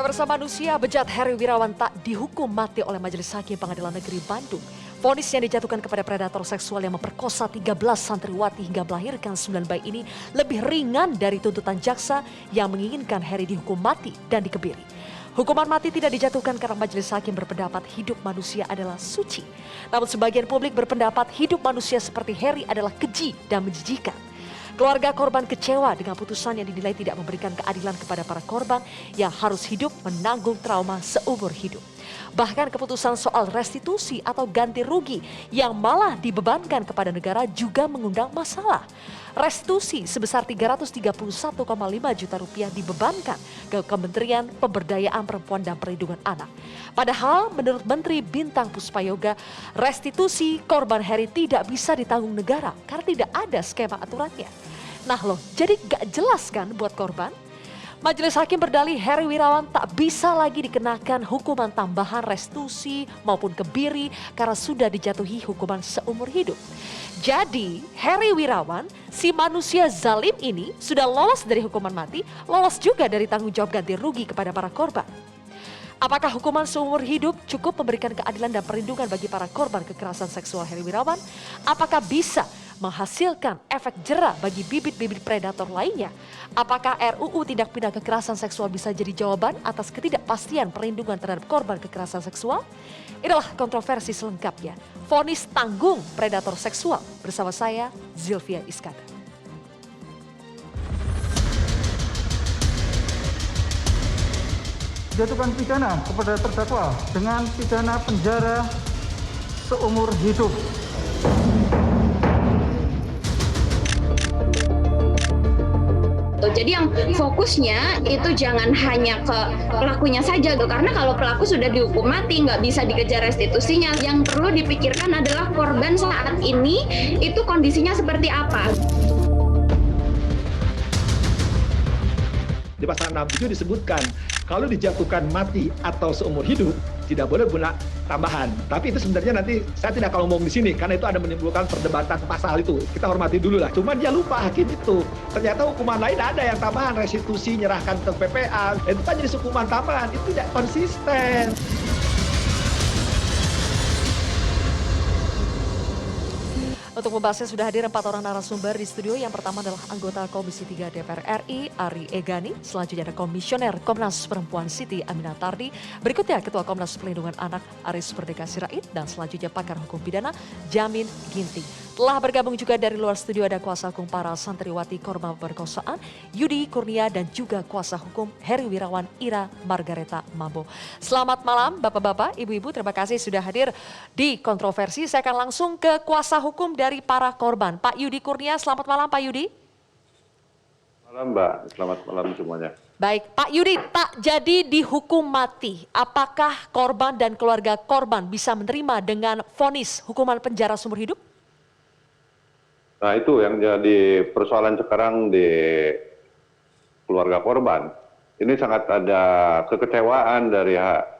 Pemirsa, manusia bejat Heri Wirawan tak dihukum mati oleh Majelis Hakim Pengadilan Negeri Bandung. Vonis yang dijatuhkan kepada predator seksual yang memperkosa 13 santriwati hingga melahirkan 9 bayi ini lebih ringan dari tuntutan jaksa yang menginginkan Heri dihukum mati dan dikebiri. Hukuman mati tidak dijatuhkan karena Majelis Hakim berpendapat hidup manusia adalah suci. Namun sebagian publik berpendapat hidup manusia seperti Heri adalah keji dan menjijikan. Keluarga korban kecewa dengan putusan yang dinilai tidak memberikan keadilan kepada para korban yang harus hidup menanggung trauma seumur hidup. Bahkan keputusan soal restitusi atau ganti rugi yang malah dibebankan kepada negara juga mengundang masalah. Restitusi sebesar 331,5 juta rupiah dibebankan ke Kementerian Pemberdayaan Perempuan dan Perlindungan Anak. Padahal menurut Menteri Bintang Puspayoga, restitusi korban Heri tidak bisa ditanggung negara karena tidak ada skema aturannya. Nah loh, jadi gak jelas kan buat korban? Majelis Hakim berdalih Heri Wirawan tak bisa lagi dikenakan hukuman tambahan restitusi maupun kebiri karena sudah dijatuhi hukuman seumur hidup. Jadi Heri Wirawan, si manusia zalim ini sudah lolos dari hukuman mati, lolos juga dari tanggung jawab ganti rugi kepada para korban. Apakah hukuman seumur hidup cukup memberikan keadilan dan perlindungan bagi para korban kekerasan seksual Heri Wirawan? Apakah bisa menghasilkan efek jera bagi bibit-bibit predator lainnya? Apakah RUU Tindak Pidana Kekerasan Seksual bisa jadi jawaban atas ketidakpastian perlindungan terhadap korban kekerasan seksual? Inilah kontroversi selengkapnya. Vonis tanggung predator seksual bersama saya, Zilvia Iskandar. Jatuhkan pidana kepada terdakwa dengan pidana penjara seumur hidup. Jadi yang fokusnya itu jangan hanya ke pelakunya saja tuh, karena kalau pelaku sudah dihukum mati nggak bisa dikejar restitusinya. Yang perlu dipikirkan adalah korban saat ini itu kondisinya seperti apa. Di pasal 67 disebutkan kalau dijatuhkan mati atau seumur hidup tidak boleh guna tambahan. Tapi itu sebenarnya nanti saya tidak akan ngomong di sini karena itu ada menimbulkan perdebatan pasal itu. Kita hormati dulu lah. Cuman dia lupa hakim itu. Ternyata hukuman lain ada yang tambahan, restitusi, nyerahkan ke PPA. Itu kan jadi hukuman tambahan. Itu tidak konsisten. Untuk membahasnya sudah hadir 4 orang narasumber di studio. Yang pertama adalah anggota Komisi 3 DPR RI, Ari Egani. Selanjutnya ada Komisioner Komnas Perempuan Siti Aminatardi. Berikutnya Ketua Komnas Perlindungan Anak Aris Merdeka Sirait. Dan selanjutnya pakar hukum pidana Jamin Ginting. Telah bergabung juga dari luar studio ada kuasa hukum para santriwati korban pemerkosaan Yudi Kurnia dan juga kuasa hukum Heri Wirawan Ira Margareta Mambo. Selamat malam Bapak-bapak, Ibu-ibu, terima kasih sudah hadir di kontroversi. Saya akan langsung ke kuasa hukum dari para korban. Pak Yudi Kurnia, selamat malam Pak Yudi. Malam Mbak, selamat malam semuanya. Baik, Pak Yudi, tak jadi dihukum mati. Apakah korban dan keluarga korban bisa menerima dengan vonis hukuman penjara seumur hidup? Nah itu yang jadi persoalan sekarang di keluarga korban. Ini sangat ada kekecewaan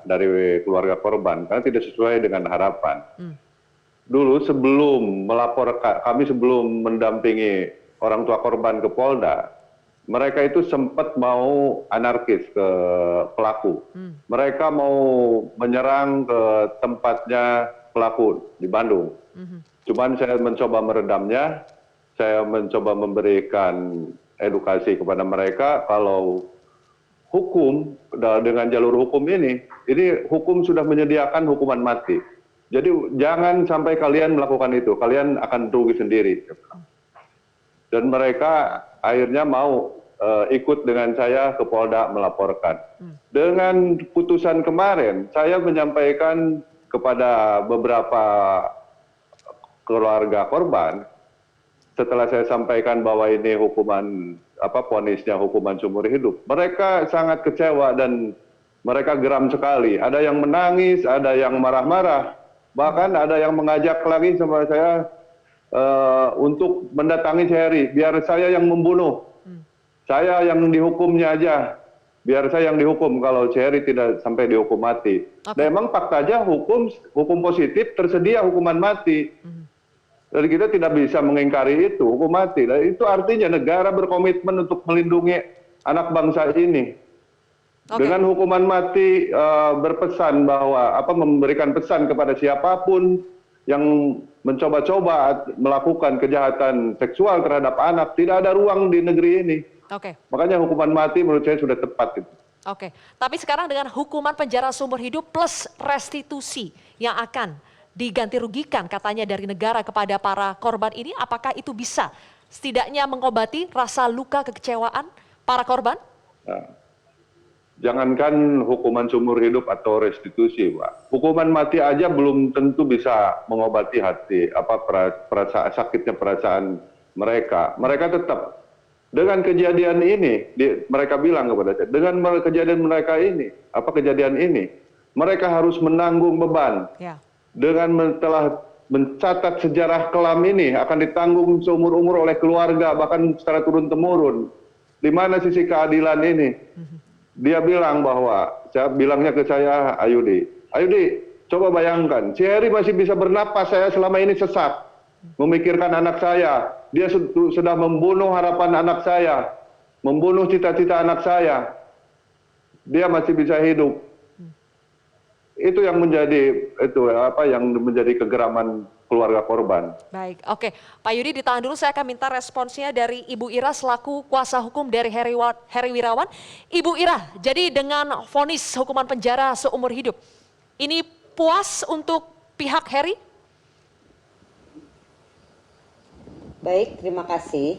dari keluarga korban karena tidak sesuai dengan harapan. Dulu sebelum melaporkan, kami sebelum mendampingi orang tua korban ke Polda, mereka itu sempat mau anarkis ke pelaku. Mereka mau menyerang ke tempatnya pelaku di Bandung. Cuman saya mencoba meredamnya, saya mencoba memberikan edukasi kepada mereka kalau hukum dengan jalur hukum ini hukum sudah menyediakan hukuman mati. Jadi jangan sampai kalian melakukan itu, kalian akan rugi sendiri. Dan mereka akhirnya mau ikut dengan saya ke Polda melaporkan. Dengan putusan kemarin, saya menyampaikan kepada beberapa keluarga korban, setelah saya sampaikan bahwa ini hukuman vonisnya hukuman seumur hidup, mereka sangat kecewa dan mereka geram sekali. Ada yang menangis, ada yang marah-marah, bahkan ada yang mengajak lagi sama saya untuk mendatangi Heri, biar saya yang membunuh, saya yang dihukumnya aja, biar saya yang dihukum kalau Heri tidak sampai dihukum mati. Dan memang faktanya hukum positif tersedia hukuman mati. Dan kita tidak bisa mengingkari itu, hukum mati. Dan itu artinya negara berkomitmen untuk melindungi anak bangsa ini. Oke. Dengan hukuman mati berpesan bahwa memberikan pesan kepada siapapun yang mencoba-coba melakukan kejahatan seksual terhadap anak, tidak ada ruang di negeri ini. Oke. Makanya hukuman mati menurut saya sudah tepat itu. Oke, tapi sekarang dengan hukuman penjara seumur hidup plus restitusi yang akan diganti rugikan katanya dari negara kepada para korban ini, apakah itu bisa setidaknya mengobati rasa luka kekecewaan para korban? Nah, jangankan hukuman seumur hidup atau restitusi, Pak. Hukuman mati aja belum tentu bisa mengobati hati sakitnya perasaan mereka. Mereka tetap dengan kejadian ini, mereka bilang kepada saya, dengan kejadian ini, mereka harus menanggung beban. Ya. Dengan telah mencatat sejarah kelam ini akan ditanggung seumur-umur oleh keluarga, bahkan secara turun-temurun. Di mana sisi keadilan ini? Dia bilang saya bilangnya ke saya, Ayudi, coba bayangkan, si Heri masih bisa bernapas, saya selama ini sesak, memikirkan anak saya, dia sudah membunuh harapan anak saya, membunuh cita-cita anak saya, dia masih bisa hidup. Itu yang menjadi kegeraman keluarga korban. Baik, oke. Pak Yudi ditahan dulu, saya akan minta responsnya dari Ibu Ira selaku kuasa hukum dari Heri Wirawan. Ibu Ira, jadi dengan vonis hukuman penjara seumur hidup, ini puas untuk pihak Heri? Baik, terima kasih.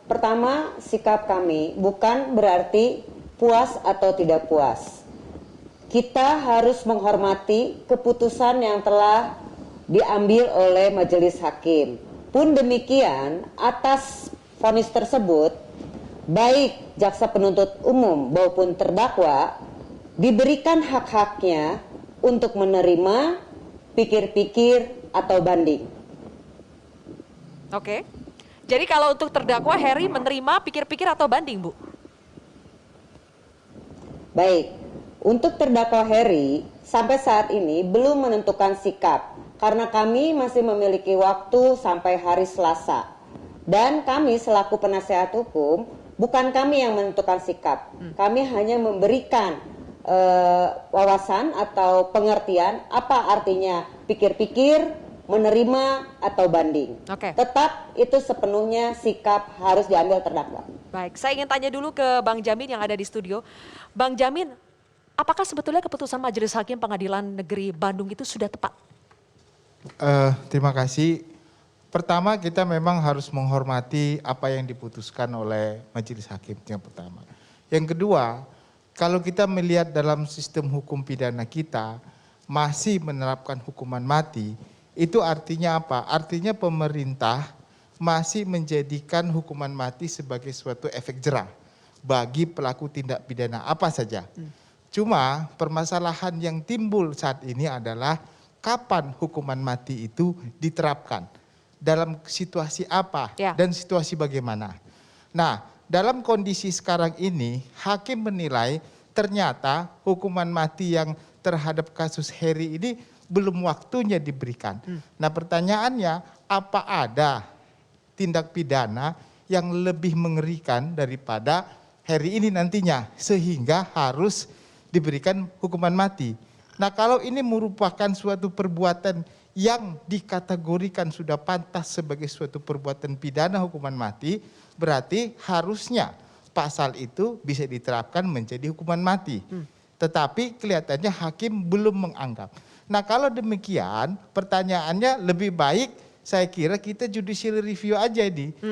Pertama, sikap kami bukan berarti puas atau tidak puas. Kita harus menghormati keputusan yang telah diambil oleh majelis hakim. Pun demikian, atas vonis tersebut, baik jaksa penuntut umum maupun terdakwa diberikan hak-haknya untuk menerima, pikir-pikir, atau banding. Oke. Jadi kalau untuk terdakwa Heri menerima pikir-pikir atau banding, Bu? Baik, untuk terdakwa Heri sampai saat ini belum menentukan sikap karena kami masih memiliki waktu sampai hari Selasa. Dan kami selaku penasehat hukum, bukan kami yang menentukan sikap. Kami hanya memberikan wawasan atau pengertian apa artinya pikir-pikir, menerima atau banding. Oke. Tetap itu sepenuhnya sikap harus diambil terdakwa. Baik, saya ingin tanya dulu ke Bang Jamin yang ada di studio. Bang Jamin, apakah sebetulnya keputusan Majelis Hakim Pengadilan Negeri Bandung itu sudah tepat? Terima kasih. Pertama, kita memang harus menghormati apa yang diputuskan oleh Majelis Hakim yang pertama. Yang kedua, kalau kita melihat dalam sistem hukum pidana kita masih menerapkan hukuman mati, itu artinya apa? Artinya pemerintah masih menjadikan hukuman mati sebagai suatu efek jerah bagi pelaku tindak pidana apa saja. Cuma permasalahan yang timbul saat ini adalah kapan hukuman mati itu diterapkan, dalam situasi apa dan situasi bagaimana. Nah, dalam kondisi sekarang ini hakim menilai ternyata hukuman mati yang terhadap kasus Heri ini belum waktunya diberikan. Nah, pertanyaannya, apa ada tindak pidana yang lebih mengerikan daripada Heri ini nantinya sehingga harus diberikan hukuman mati? Nah, kalau ini merupakan suatu perbuatan yang dikategorikan sudah pantas sebagai suatu perbuatan pidana hukuman mati, berarti harusnya pasal itu bisa diterapkan menjadi hukuman mati. Tetapi kelihatannya hakim belum menganggap. Nah, kalau demikian pertanyaannya lebih baik saya kira kita judicial review aja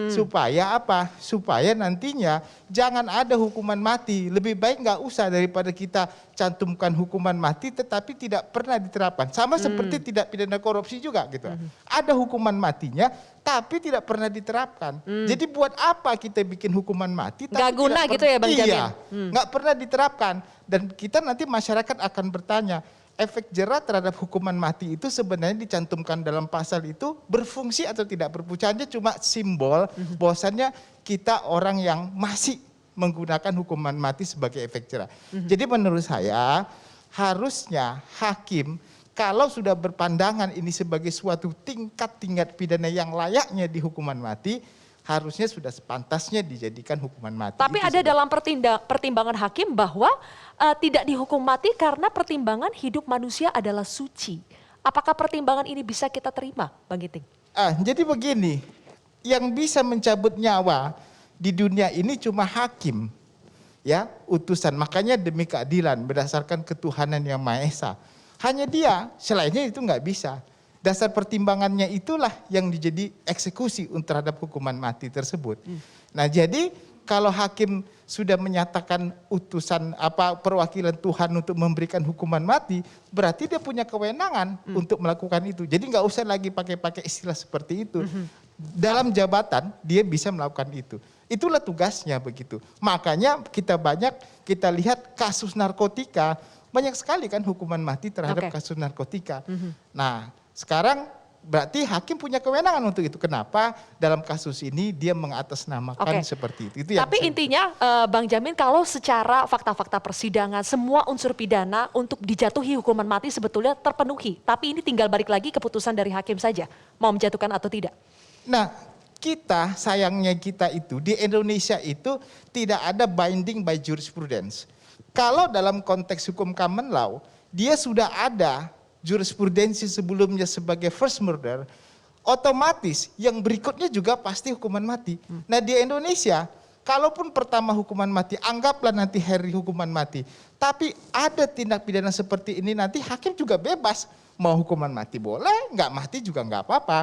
supaya apa? Supaya nantinya jangan ada hukuman mati. Lebih baik nggak usah daripada kita cantumkan hukuman mati tetapi tidak pernah diterapkan. Sama seperti tidak pidana korupsi juga gitu. Ada hukuman matinya tapi tidak pernah diterapkan. Jadi buat apa kita bikin hukuman mati? Nggak guna gitu ya Bang Jamin? Iya, nggak pernah diterapkan. Dan kita nanti masyarakat akan bertanya, efek jerah terhadap hukuman mati itu sebenarnya dicantumkan dalam pasal itu berfungsi atau tidak berfungsi, cuma simbol bahwasannya kita orang yang masih menggunakan hukuman mati sebagai efek jerah. Jadi menurut saya harusnya hakim kalau sudah berpandangan ini sebagai suatu tingkat pidana yang layaknya di hukuman mati, harusnya sudah sepantasnya dijadikan hukuman mati. Tapi Itu ada sudah. dalam pertimbangan hakim bahwa tidak dihukum mati karena pertimbangan hidup manusia adalah suci. Apakah pertimbangan ini bisa kita terima, Bang Giting? Jadi begini, yang bisa mencabut nyawa di dunia ini cuma hakim, ya, utusan. Makanya demi keadilan berdasarkan ketuhanan yang Maha Esa. Hanya dia, selainnya itu nggak bisa. Dasar pertimbangannya itulah yang dijadi eksekusi terhadap hukuman mati tersebut. Nah, jadi kalau hakim sudah menyatakan utusan perwakilan Tuhan untuk memberikan hukuman mati, berarti dia punya kewenangan untuk melakukan itu. Jadi nggak usah lagi pakai istilah seperti itu. Dalam jabatan dia bisa melakukan itu. Itulah tugasnya begitu. Makanya kita lihat kasus narkotika, banyak sekali kan hukuman mati terhadap kasus narkotika. Nah, sekarang berarti hakim punya kewenangan untuk itu. Kenapa dalam kasus ini dia mengatasnamakan seperti itu. Tapi intinya Bang Jamin, kalau secara fakta-fakta persidangan semua unsur pidana untuk dijatuhi hukuman mati sebetulnya terpenuhi. Tapi ini tinggal balik lagi keputusan dari hakim saja mau menjatuhkan atau tidak. Nah, sayangnya kita itu di Indonesia itu tidak ada binding by jurisprudence. Kalau dalam konteks hukum common law, dia sudah ada jurisprudensi sebelumnya sebagai first murder, otomatis yang berikutnya juga pasti hukuman mati. Nah, di Indonesia, kalaupun pertama hukuman mati, anggaplah nanti Harry hukuman mati, tapi ada tindak pidana seperti ini nanti hakim juga bebas. Mau hukuman mati boleh, nggak mati juga nggak apa-apa.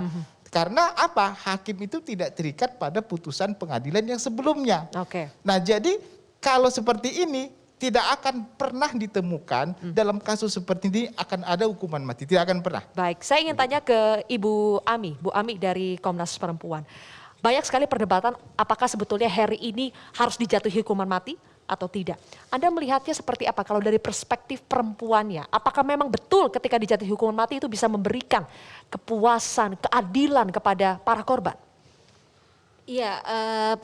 Karena apa? Hakim itu tidak terikat pada putusan pengadilan yang sebelumnya. Nah, jadi kalau seperti ini tidak akan pernah ditemukan dalam kasus seperti ini akan ada hukuman mati. Tidak akan pernah. Baik, saya ingin tanya ke Ibu Ami, Bu Ami dari Komnas Perempuan. Banyak sekali perdebatan apakah sebetulnya Harry ini harus dijatuhi hukuman mati atau tidak. Anda melihatnya seperti apa kalau dari perspektif perempuannya? Apakah memang betul ketika dijatuhi hukuman mati itu bisa memberikan kepuasan, keadilan kepada para korban? Iya,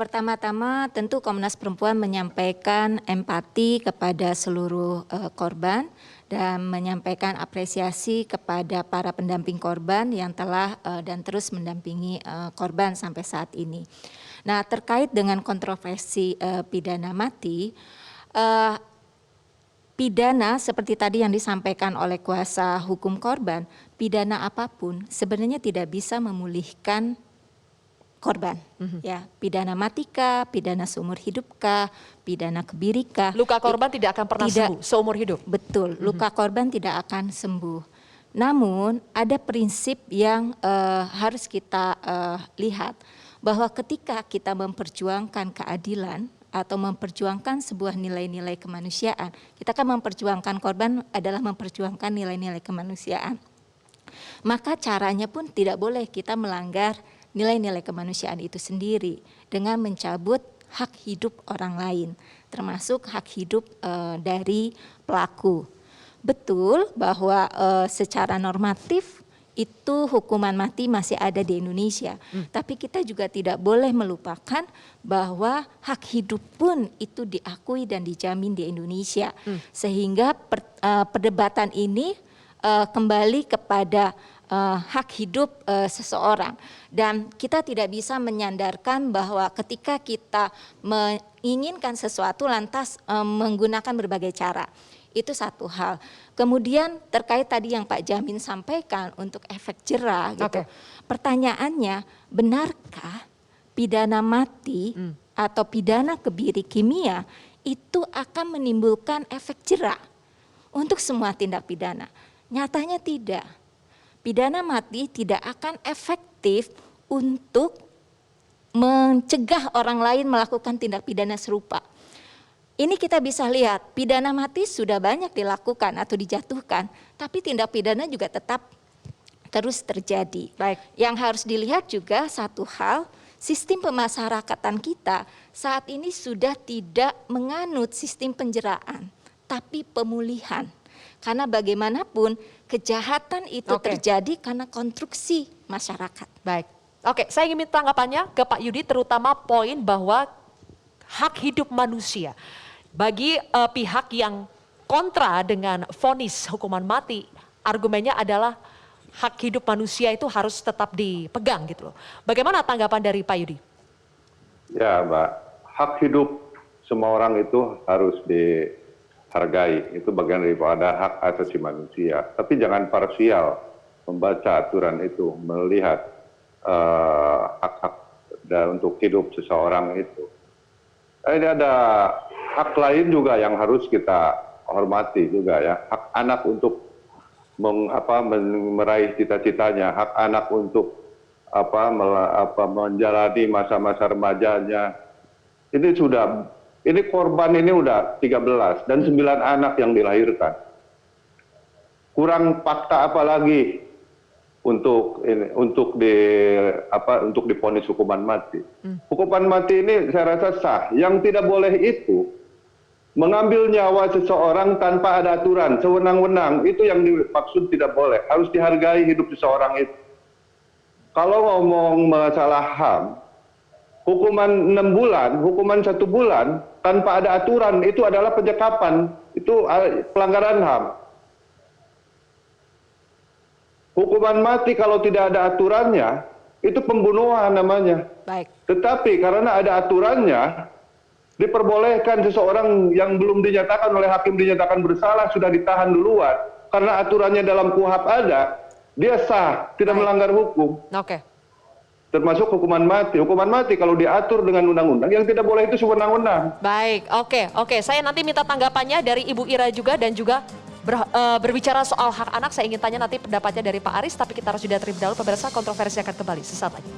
pertama-tama tentu Komnas Perempuan menyampaikan empati kepada seluruh korban dan menyampaikan apresiasi kepada para pendamping korban yang telah dan terus mendampingi korban sampai saat ini. Nah, terkait dengan kontroversi pidana mati, pidana seperti tadi yang disampaikan oleh kuasa hukum korban, pidana apapun sebenarnya tidak bisa memulihkan korban, ya, pidana matikah, pidana seumur hidupkah, pidana kebirikah. Luka korban tidak akan pernah sembuh seumur hidup. Betul, luka korban tidak akan sembuh. Namun ada prinsip yang harus kita lihat bahwa ketika kita memperjuangkan keadilan atau memperjuangkan sebuah nilai-nilai kemanusiaan, kita kan memperjuangkan korban adalah memperjuangkan nilai-nilai kemanusiaan. Maka caranya pun tidak boleh kita melanggar nilai-nilai kemanusiaan itu sendiri dengan mencabut hak hidup orang lain, termasuk hak hidup dari pelaku. Betul bahwa secara normatif itu hukuman mati masih ada di Indonesia, tapi kita juga tidak boleh melupakan bahwa hak hidup pun itu diakui dan dijamin di Indonesia, sehingga perdebatan ini kembali kepada hak hidup seseorang, dan kita tidak bisa menyandarkan bahwa ketika kita menginginkan sesuatu lantas menggunakan berbagai cara. Itu satu hal. Kemudian terkait tadi yang Pak Jamin sampaikan untuk efek jera gitu. Pertanyaannya, benarkah pidana mati atau pidana kebiri kimia itu akan menimbulkan efek jera untuk semua tindak pidana? Nyatanya tidak. Pidana mati tidak akan efektif untuk mencegah orang lain melakukan tindak pidana serupa. Ini kita bisa lihat, pidana mati sudah banyak dilakukan atau dijatuhkan, tapi tindak pidana juga tetap terus terjadi. Baik. Yang harus dilihat juga satu hal, sistem pemasyarakatan kita saat ini sudah tidak menganut sistem penjeraan, tapi pemulihan. Karena bagaimanapun kejahatan itu terjadi karena konstruksi masyarakat. Baik. Oke, saya ingin minta tanggapannya ke Pak Yudi, terutama poin bahwa hak hidup manusia. Bagi pihak yang kontra dengan vonis hukuman mati, argumennya adalah hak hidup manusia itu harus tetap dipegang gitu loh. Bagaimana tanggapan dari Pak Yudi? Ya, Mbak, hak hidup semua orang itu harus dihargai. Itu bagian daripada hak asasi manusia. Tapi jangan parsial membaca aturan itu, melihat hak-hak untuk hidup seseorang itu. Ini ada hak lain juga yang harus kita hormati juga ya. Hak anak untuk meraih cita-citanya, hak anak untuk menjalani masa-masa remajanya. Ini korban ini udah 13 dan 9 anak yang dilahirkan. Kurang fakta apa lagi untuk divonis hukuman mati. Hukuman mati ini saya rasa sah. Yang tidak boleh itu mengambil nyawa seseorang tanpa ada aturan, sewenang-wenang. Itu yang dimaksud tidak boleh. Harus dihargai hidup seseorang itu. Kalau ngomong masalah HAM, hukuman 6 bulan, hukuman 1 bulan tanpa ada aturan itu adalah penyekapan. Itu pelanggaran HAM. Hukuman mati kalau tidak ada aturannya, itu pembunuhan namanya. Baik. Tetapi karena ada aturannya, diperbolehkan seseorang yang belum dinyatakan oleh hakim dinyatakan bersalah sudah ditahan duluan. Karena aturannya dalam KUHP ada, dia sah, tidak melanggar hukum. Oke. Termasuk hukuman mati. Hukuman mati kalau diatur dengan undang-undang, yang tidak boleh itu sewenang-wenang. Baik, oke. Saya nanti minta tanggapannya dari Ibu Ira juga dan juga berbicara soal hak anak. Saya ingin tanya nanti pendapatnya dari Pak Aris, tapi kita harus jeda terlebih dahulu. Pemirsa, kontroversi akan kembali sesaat lagi.